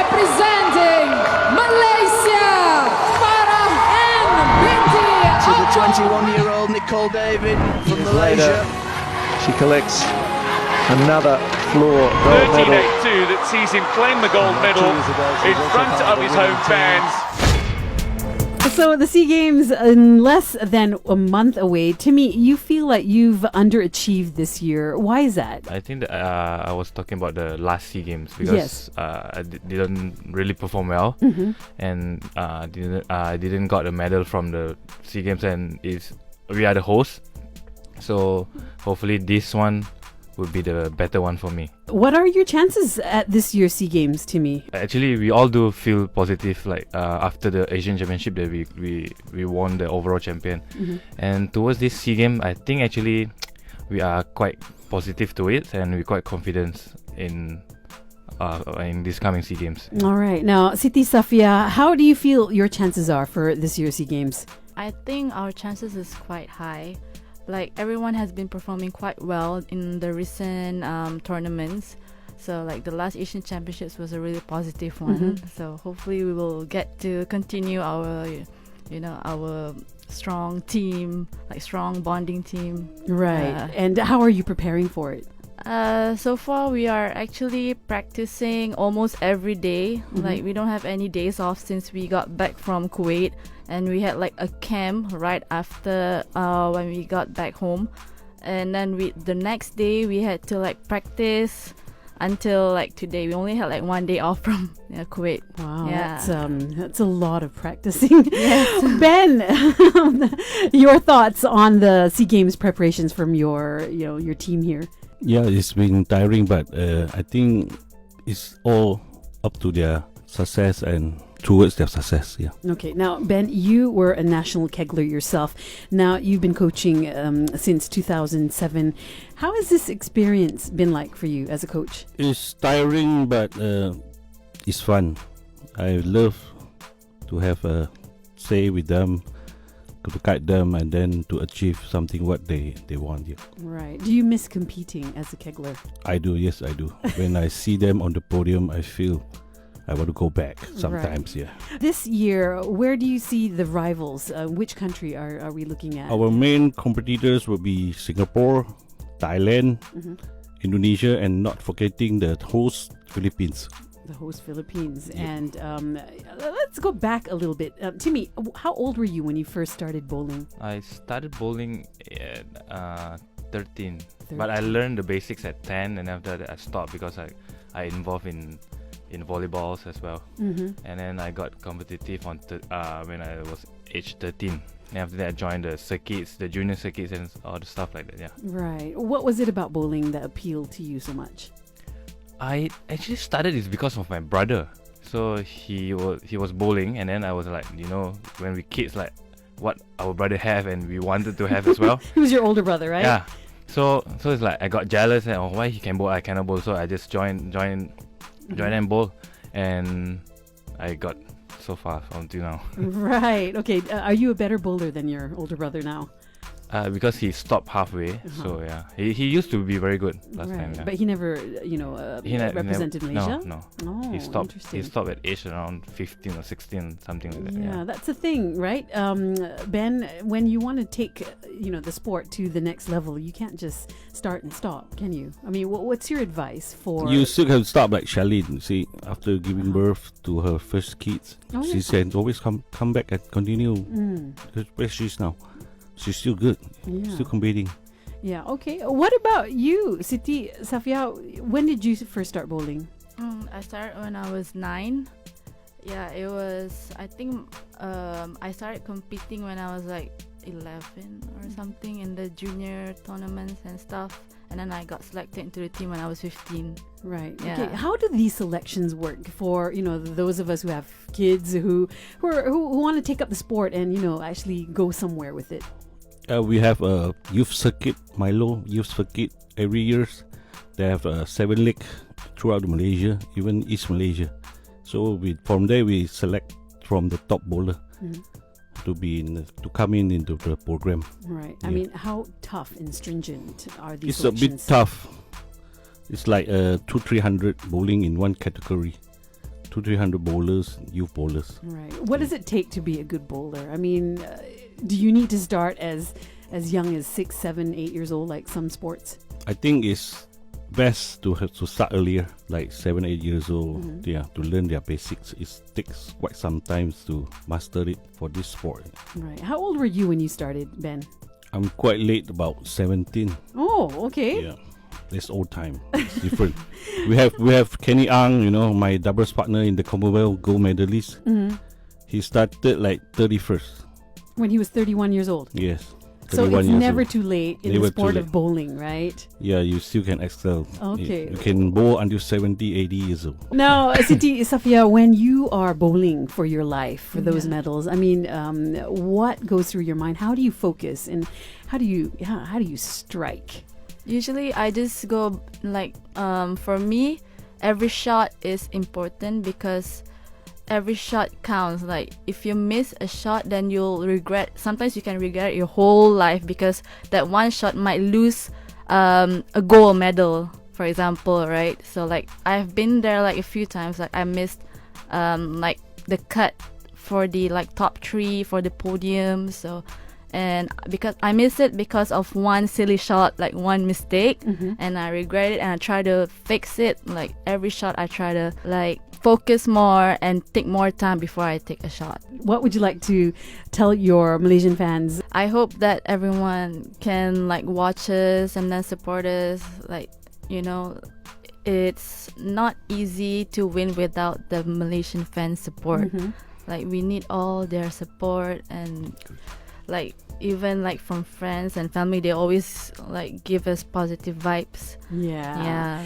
representing Malaysia, Farah Heng binti To the 21-year-old Nicole David from Malaysia. She collects another floor gold medal. 13.82 that sees him claim the gold medal in front of his home fans. So the SEA Games in less than a month away. Timmy, you feel like you've underachieved this year. Why is that? I think that, I was talking about the last SEA Games because I didn't really perform well, and I didn't got a medal from the SEA Games, and we are the host, so hopefully this one would be the better one for me. What are your chances at this year's SEA Games, Timmy? Actually, we all do feel positive, like after the Asian Championship that we won the overall champion, and towards this SEA Game, I think actually we are quite positive to it, and we're quite confident in this coming SEA Games. All right, now Siti Safiyah, how do you feel your chances are for this year's SEA Games? I think our chances is quite high. Like, everyone has been performing quite well in the recent tournaments. So like the last Asian Championships was a really positive one. So hopefully we will get to continue our, our strong team, like strong bonding team. Right. And how are you preparing for it? So far we are actually practicing almost every day. Like, we don't have any days off since we got back from Kuwait, and we had like a camp right after when we got back home, and then the next day we had to like practice until like today. We only had like one day off from Kuwait. Wow, yeah. That's a lot of practicing. Ben, your thoughts on the SEA Games preparations from your team here? Yeah, it's been tiring, but I think it's all up to their success and towards their success. Yeah. Okay. Now, Ben, you were a national kegler yourself. Now, you've been coaching since 2007. How has this experience been like for you as a coach? It's tiring, but it's fun. I love to have a say with them, to guide them, and then to achieve something what they want. Yeah. Right. Do you miss competing as a kegler? I do. Yes, I do. When I see them on the podium, I feel I want to go back sometimes. Right. Yeah. This year, where do you see the rivals? Which country are we looking at? Our main competitors will be Singapore, Thailand, Indonesia, and not forgetting the host Philippines. The host Philippines. And let's go back a little bit. Timmy, how old were you when you first started bowling? I started bowling at 13, but I learned the basics at 10, and after that I stopped because I involved in volleyballs as well, and then I got competitive when I was age 13. And after that I joined the circuits, the junior circuits, and all the stuff like that. Yeah. Right. What was it about bowling that appealed to you so much? I actually started this because of my brother. So he was bowling, and then I was like, when we kids, like what our brother have and we wanted to have as well. He was your older brother, right? Yeah. So it's like I got jealous and why he can bowl, I cannot bowl. So I just joined and bowl, and I got so far until now. Right. Okay. Are you a better bowler than your older brother now? Because he stopped halfway. So yeah, he used to be very good last time. Yeah. But he never, represented Malaysia. No. Oh, he stopped. Interesting. He stopped at age around 15 or 16, something like that. Yeah, that's the thing, right? Ben, when you want to take, the sport to the next level, you can't just start and stop, can you? I mean, what's your advice for? You still have to stop like Charlene. See, after giving birth to her first kids, she said always come back and continue. Where she's now. She's still good. Yeah. Still competing. Yeah, okay. What about you, Siti Safiyah? When did you first start bowling? I started when I was 9. Yeah, it was, I think I started competing when I was like 11 or something in the junior tournaments and stuff. And then I got selected into the team when I was 15. Right. Yeah. Okay. How do these selections work for those of us who have kids who want to take up the sport and actually go somewhere with it? We have a youth circuit, Milo youth circuit every year. They have 7 leagues throughout Malaysia, even East Malaysia. So from there we select from the top bowler to come into the program. Right. Yeah. I mean, how tough and stringent are these? It's selections? A bit tough. It's like 200-300 bowling in one category 200-300 bowlers, youth bowlers. Right. What does it take to be a good bowler? I mean, do you need to start as young as 6, 7, 8 years old, like some sports? I think it's best to have to start earlier, like 7, 8 years old. Yeah, to learn their basics. It takes quite some time to master it for this sport. Right. How old were you when you started, Ben? I'm quite late, about 17. Oh, okay. Yeah, it's old time. It's different. we have Kenny Ang, you know, my doubles partner in the Commonwealth gold medalist. He started like 31st. When he was 31 years old. Yes. So 31 it's years never old. too late in Never the sport too of late. bowling, right? Yeah, you still can excel. Okay. You can bowl until 70, 80 years old. Now, Siti Safiyah, when you are bowling for your life, for those medals, I mean, what goes through your mind? How do you focus, and how do you strike? Usually, I just go like for me, every shot is important because every shot counts. Like if you miss a shot, then you'll regret. Sometimes you can regret your whole life because that one shot might lose a gold medal, for example, right? So like I've been there like a few times. Like I missed like the cut for the like top 3 for the podium. So. And because I missed it because of one silly shot, like one mistake, and I regret it, and I try to fix it. Like every shot, I try to like focus more and take more time before I take a shot. What would you like to tell your Malaysian fans? I hope that everyone can like watch us and then support us. Like, you know, it's not easy to win without the Malaysian fan support. Like we need all their support, and like even like from friends and family, they always like give us positive vibes. Yeah. Yeah.